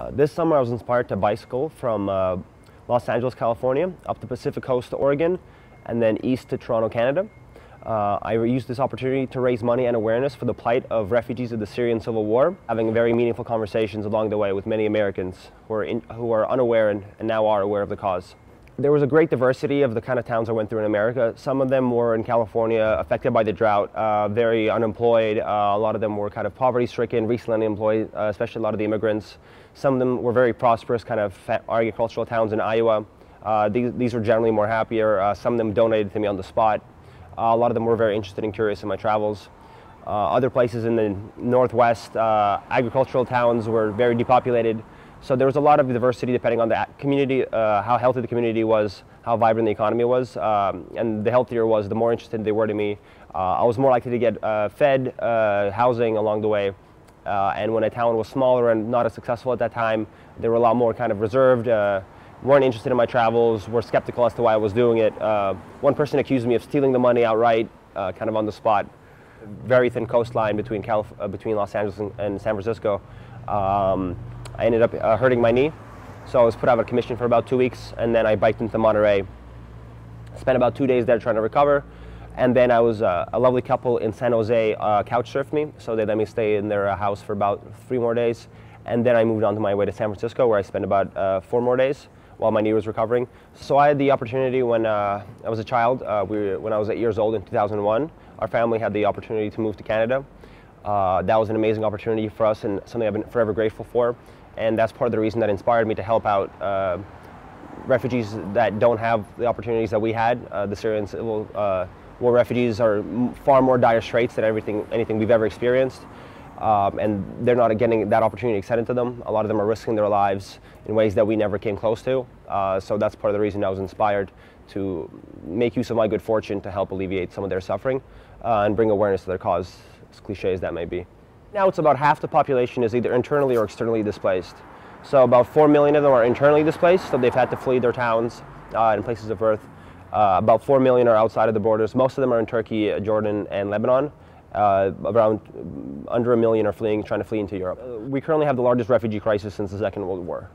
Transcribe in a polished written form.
This summer I was inspired to bicycle from Los Angeles, California, up the Pacific coast to Oregon, and then east to Toronto, Canada. I used this opportunity to raise money and awareness for the plight of refugees of the Syrian civil war, having very meaningful conversations along the way with many Americans who are unaware and now are aware of the cause. There was a great diversity of the kind of towns I went through in America. Some of them were in California, affected by the drought, very unemployed. A lot of them were kind of poverty-stricken, recently unemployed, especially a lot of the immigrants. Some of them were very prosperous, kind of agricultural towns in Iowa. These were generally more happier. Some of them donated to me on the spot. A lot of them were very interested and curious in my travels. Other places in the Northwest, agricultural towns were very depopulated. So there was a lot of diversity depending on the community, how healthy the community was, how vibrant the economy was, and the healthier was, the more interested they were to me. I was more likely to get fed, housing along the way, and when a town was smaller and not as successful at that time, they were a lot more kind of reserved, weren't interested in my travels, were skeptical as to why I was doing it. One person accused me of stealing the money outright, kind of on the spot. Very thin coastline between Los Angeles and San Francisco. I ended up hurting my knee, so I was put out of commission for about 2 weeks, and then I biked into Monterey. Spent about 2 days there trying to recover, and then I was a lovely couple in San Jose couch surfed me, so they let me stay in their house for about 3 more days, and then I moved on to my way to San Francisco, where I spent about 4 more days while my knee was recovering. So I had the opportunity when I was a child, when I was 8 years old in 2001, our family had the opportunity to move to Canada. That was an amazing opportunity for us and something I've been forever grateful for. And that's part of the reason that inspired me to help out refugees that don't have the opportunities that we had. The Syrian civil war refugees are far more dire straits than anything we've ever experienced. And they're not getting that opportunity extended to them. A lot of them are risking their lives in ways that we never came close to. So that's part of the reason I was inspired to make use of my good fortune to help alleviate some of their suffering and bring awareness to their cause, as cliche as that may be. Now it's about half the population is either internally or externally displaced. So about 4 million of them are internally displaced, so they've had to flee their towns and places of birth. About 4 million are outside of the borders. Most of them are in Turkey, Jordan, and Lebanon. Around under 1 million are trying to flee into Europe. We currently have the largest refugee crisis since the Second World War.